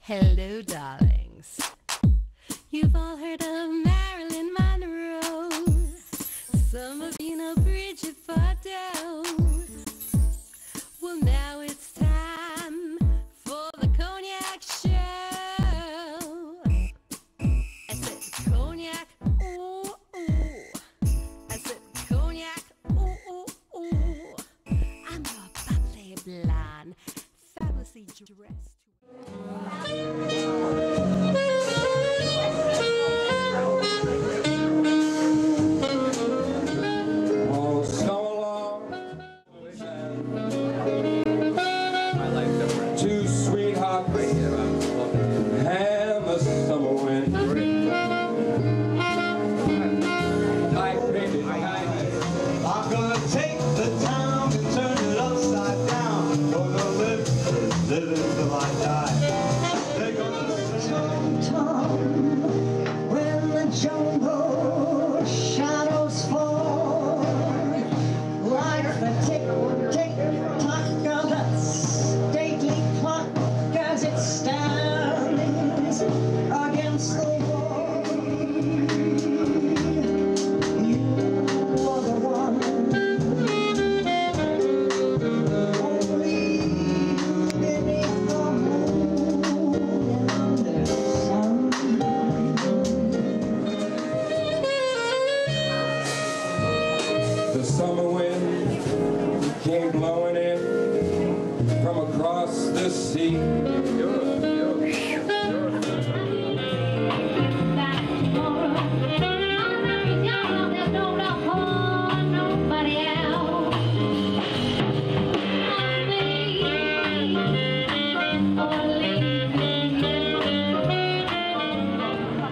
Hello, darlings. You've all heard of Marilyn Monroe. Some of you know Bridget Bardot. Well, now it's time for the Cognac show. I said cognac, ooh, ooh. I said cognac, ooh, ooh, ooh. I'm your bubbly blonde, fabulously dressed. Two sweethearts have a summer wind. I'm gonna take the town and turn it upside down. Gonna live till I die. They're gonna say, Tom, when the jungle shadows fall, like the tick-tock of that stately clock as it stands against the wall. You are the one, only beneath the moon and under the sun. The summer wind came blowing in from across the sea.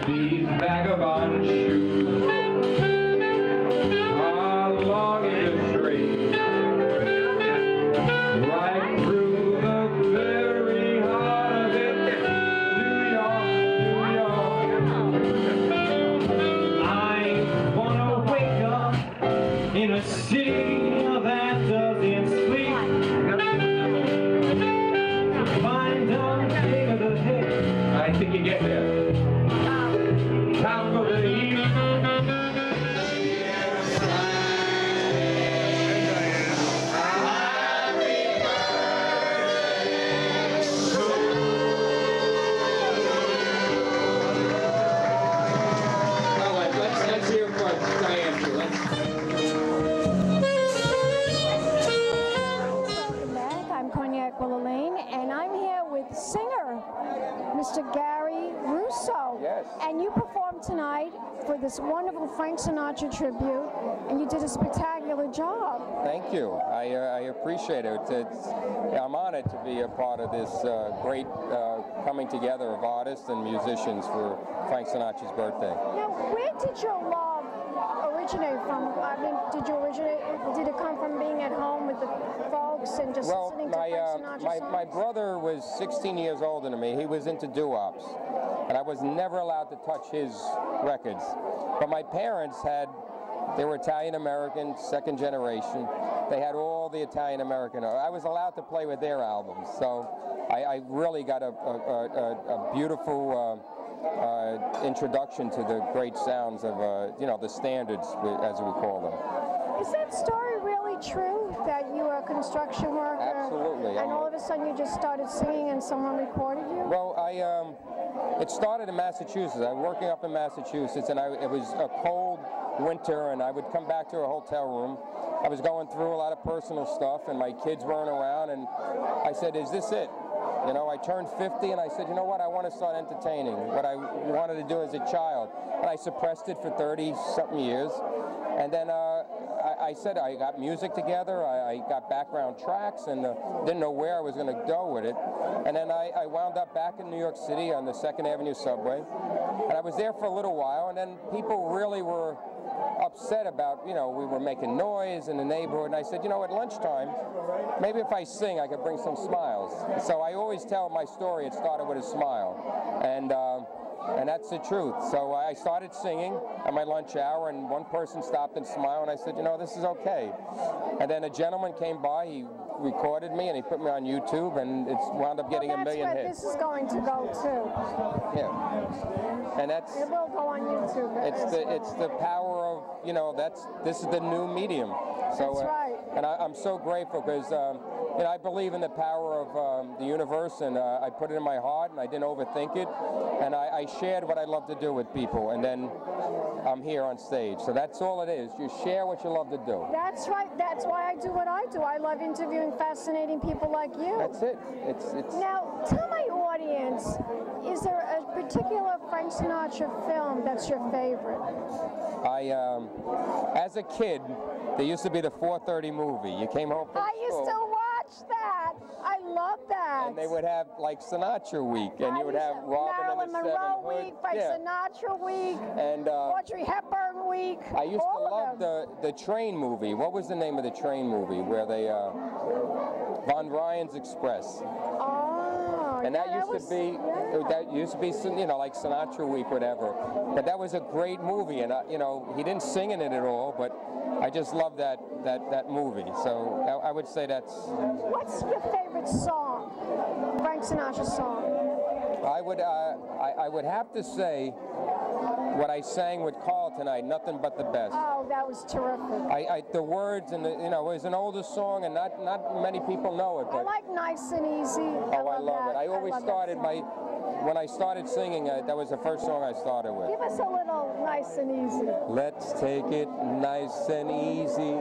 These vagabond shoes are long in the street, right through the very heart of it, New York, New York. I wanna wake up in a city that doesn't sleep, find out king of the head. I think you get there. Top of the heap. Let's hear it for Diane. Welcome back. I'm Cognac Wellerlane, and I'm here with singer Mr. Gary Russo. Yes. And you performed tonight for this wonderful Frank Sinatra tribute, and you did a spectacular job. Thank you. I appreciate it. I'm honored to be a part of this great coming together of artists and musicians for Frank Sinatra's birthday. Now, where did your love originate from? I mean, did it come from being at home with the folks and just listening to Frank Sinatra songs? My brother was 16 years older than me. He was into doo-wops, and I was never allowed to touch his records. But my parents they were Italian-American, second generation. They had all the Italian-American. I was allowed to play with their albums, so I really got a beautiful introduction to the great sounds of, the standards, as we call them. Is that story really true, that you were a construction worker? Absolutely. And all of a sudden you just started singing and someone recorded you? Well, it started in Massachusetts. I was working up in Massachusetts, and it was a cold winter, and I would come back to a hotel room. I was going through a lot of personal stuff, and my kids weren't around, and I said, is this it? You know, I turned 50, and I said, you know what, I want to start entertaining, what I wanted to do as a child. And I suppressed it for 30-something years. And then I said I got music together, I got background tracks, and didn't know where I was going to go with it. And then I wound up back in New York City on the 2nd Avenue subway. And I was there for a little while, and then people really were upset about, we were making noise in the neighborhood, and I said, at lunchtime, maybe if I sing, I could bring some smiles. So I always tell my story, it started with a smile. And and that's the truth. So I started singing at my lunch hour, and one person stopped and smiled, and I said, you know, this is okay. And then a gentleman came by, he recorded me, and he put me on YouTube, and it's wound up getting a million hits. That's where this is going to go too. Yeah, and that's. It will go on YouTube. It's the power of, you know, this is the new medium. So, that's right. And I'm so grateful because you know, I believe in the power of the universe, and I put it in my heart, and I didn't overthink it, and I shared what I love to do with people, and then I'm here on stage. So that's all it is. You share what you love to do. That's right. That's why I do what I do. I love interviewing fascinating people like you. That's it. It's. Now, tell my audience, is there a particular Frank Sinatra film that's your favorite? As a kid, there used to be the 4:30 movie. You came home from I used to watch that. I love that. And they would have like Sinatra Week, and you would have Robin Marilyn and the Monroe Seven Week, Hood. Frank Yeah. Sinatra Week, And Audrey Hepburn Week. I used to all love of them. the train movie. What was the name of the train movie where they Von Ryan's Express? Oh, And yeah, that used to be, you know, like Sinatra Week, whatever. But that was a great movie, and you know, he didn't sing in it at all, but I just love that movie. So I would say that's. What's your favorite song, Frank Sinatra song? I would have to say what I sang with Carl tonight, Nothing But the Best. Oh, that was terrific. The words and you know, it was an older song, and not many people know it. But I like Nice and Easy. I love it. I always started when I started singing, that was the first song I started with. Give us a little Nice and Easy. Let's take it nice and easy.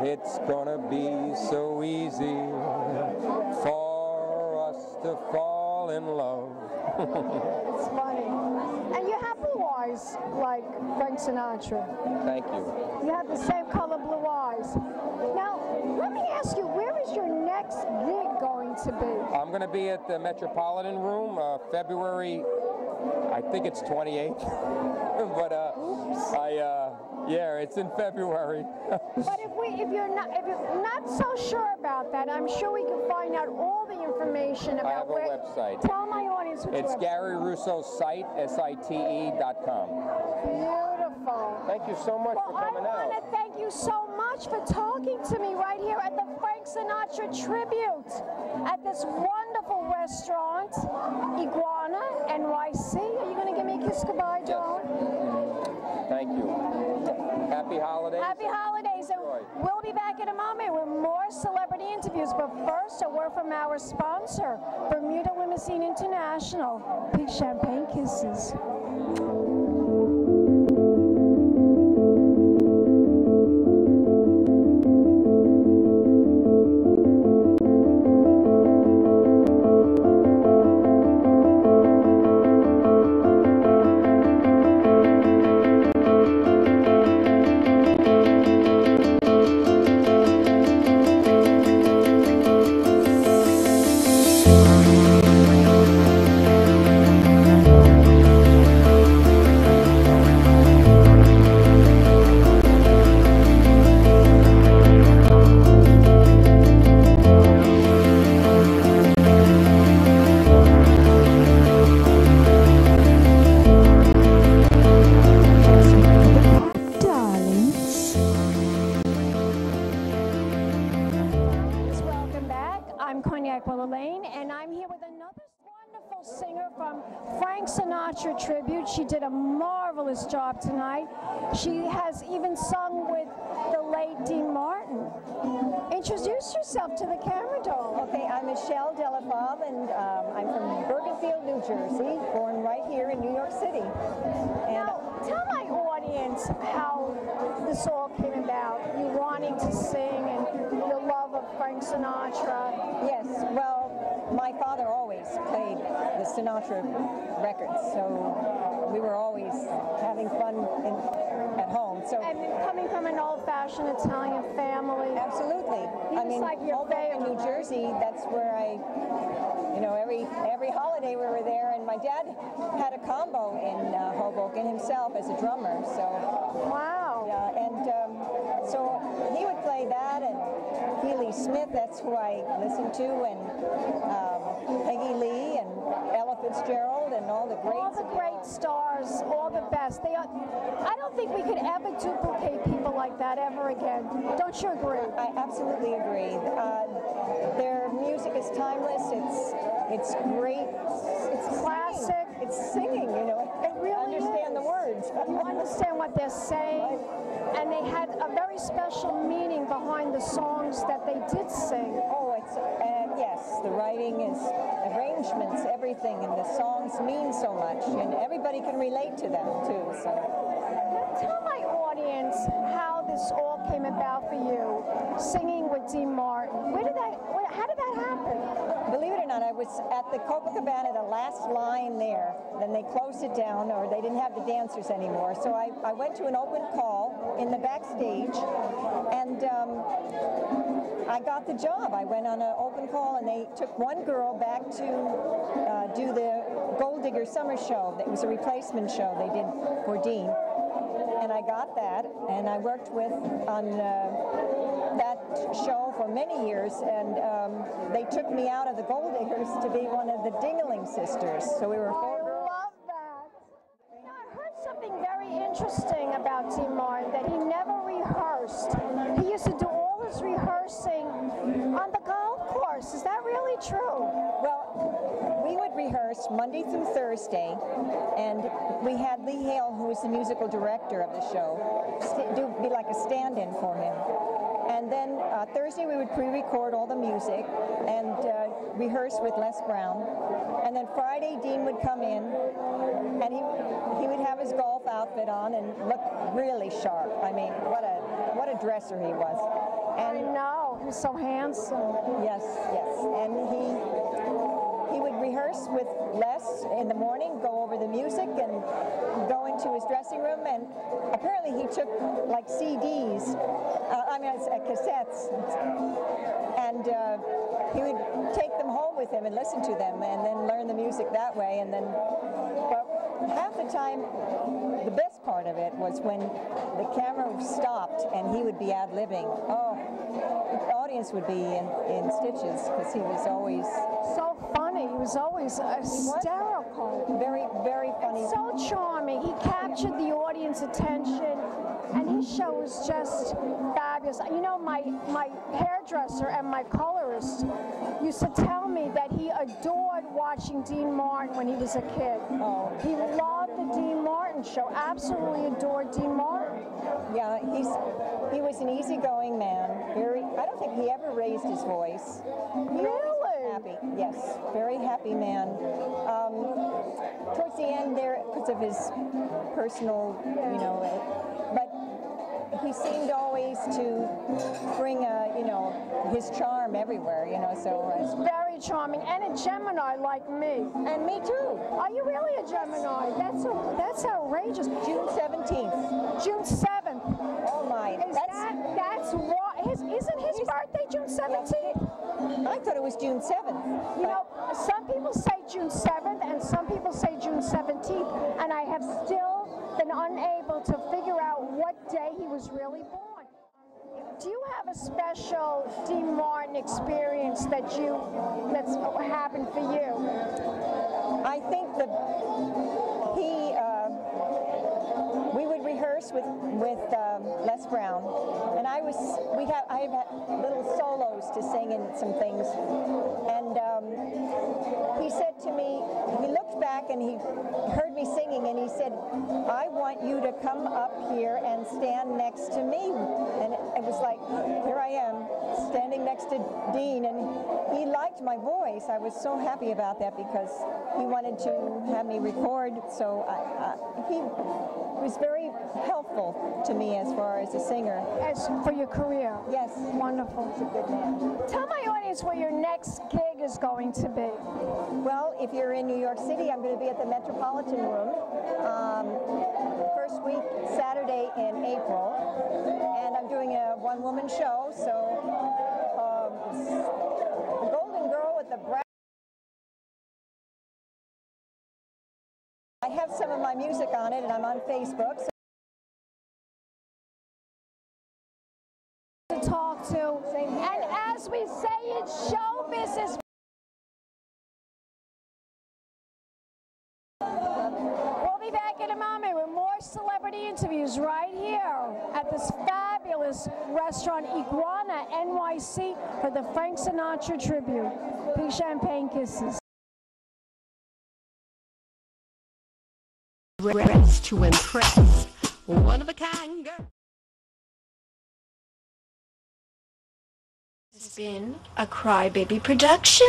It's gonna be so easy for us to fall in love. It's funny. And you have blue eyes like Frank Sinatra. Thank you. You have the same color blue eyes. Now, let me ask you, where is your next gig going to be? I'm going to be at the Metropolitan Room, February, I think it's 28th. But yeah, it's in February. But if you're not so sure about that, I'm sure we can find out all the information about I have a website. Tell my audience what It's your Gary Russo's site, site.com. Beautiful. Thank you so much for coming I out. want to thank you so much for talking to me right here at the Frank Sinatra Tribute at this wonderful restaurant, Iguana, NYC. Are you going to give me a kiss goodbye, John? Yes. Thank you. Happy holidays. Happy holidays. And we'll be back in a moment with more celebrity interviews. But first, a word from our sponsor, Bermuda Limousine International. Big champagne kisses. Wellerlane, and I'm here with another wonderful singer from Frank Sinatra Tribute. She did a marvelous job tonight. She has even sung with the late Dean Martin. Introduce yourself to the camera, doll. Okay, I'm Michelle Della, and I'm from Bergenfield, New Jersey, born right here in New York City. And now, tell my audience how this all came about, you wanting to sing and your love of Frank Sinatra. Yes, well, my father always played the Sinatra records, so we were always having fun at home. So, and coming from an old-fashioned Italian family. Absolutely. I mean, like in New Jersey, that's where every holiday we were there, and my dad had a combo in Hoboken himself as a drummer. So wow. Yeah, and so he would play that, and Healy Smith, that's who I listened to, and Peggy Lee and Ella Fitzgerald, and and all the greats. All the great stars, all the best. They are, I don't think we could ever duplicate people like that ever again. Don't you agree? I absolutely agree. Their music is timeless. It's great. It's Classic. Singing. It's singing. You know, It really understand is. the words. You understand what they're saying, and they had a very special meaning behind the songs that they did sing. Oh, yes, the writing is arrangements, everything, and the songs mean so much, and everybody can relate to them too. So, Tell my audience how this all came about for you, singing with Dean Martin. How did that happen? believe it or not, I was at the Copacabana, the last line there. Then they closed it down, or they didn't have the dancers anymore. So I went to an open call in the backstage, and I got the job. I went on an open call, and they took one girl back to do the Gold Digger Summer Show. It was a replacement show they did for Dean. And I got that, and I worked on that show for many years, and they took me out of the Gold Diggers to be one of the Dingling sisters. So we were four girls. I love that. Now, I heard something very interesting about Dean Martin, that he never rehearsed. He used to do all his rehearsing on the golf course. Is that really true? Well, we would rehearse Monday through Thursday, and we had Lee Hale, who was the musical director of the show, be like a stand-in for him. And then Thursday we would pre-record all the music and rehearse with Les Brown. And then Friday Dean would come in, and he would have his golf outfit on and look really sharp. I mean, what a dresser he was. And I know, he was so handsome. yes, and he would rehearse with Les in the morning, go over the music, and go into his dressing room. And apparently he took like CDs, cassettes, and he would take them home with him and listen to them, and then learn the music that way. And then, but half the time, the best part of it was when the camera stopped and he would be ad-libbing. Oh, the audience would be in stitches, because he was always So funny. He was always hysterical. very, very funny. So charming. He captured the audience attention, and his show was just fabulous. You know, my hairdresser and my colorist used to tell me that he adored watching Dean Martin when he was a kid. Oh. He loved the Dean Martin show. Absolutely adored Dean Martin. Yeah, he was an easygoing man. I don't think he ever raised his voice. He always was happy. Yes, very happy man. Towards the end there, because of his personal, but he seemed always to bring his charm everywhere, so. He's very charming, and a Gemini like me. And me too. Are you really a Gemini? That's outrageous. June 17th. June 7th. Oh my. That's what isn't his birthday June 17th? I thought it was June 7th. You know, some people say June 7th and some people say June 17th, and I have still been unable to figure out what day he was really born. Do you have a special Dean Martin experience that's happened for you? I think that we would rehearse with Les Brown, and I have had little solos to sing in some things, and he said to me, he looked back and he heard me singing, and he said, "I want you to come up here and stand next to me." And it was like, here I am standing next to Dean, and he liked my voice. I was so happy about that, because he wanted to have me record, so he was very helpful to me as far as a singer. As for your career? Yes. Wonderful. He's a good man. Tell my audience where your next gig is going to be. Well, if you're in New York City, I'm going to be at the Metropolitan Room first week, Saturday in April, and I'm doing a one-woman show, so the Golden Girl with the brown. I have some of my music on it, and I'm on Facebook. So to talk to, and as we say in show business, a moment with more celebrity interviews right here at this fabulous restaurant, Iguana, NYC, for the Frank Sinatra tribute. Big champagne kisses. Dress to impress, one of a kind girl. This has been a Crybaby production.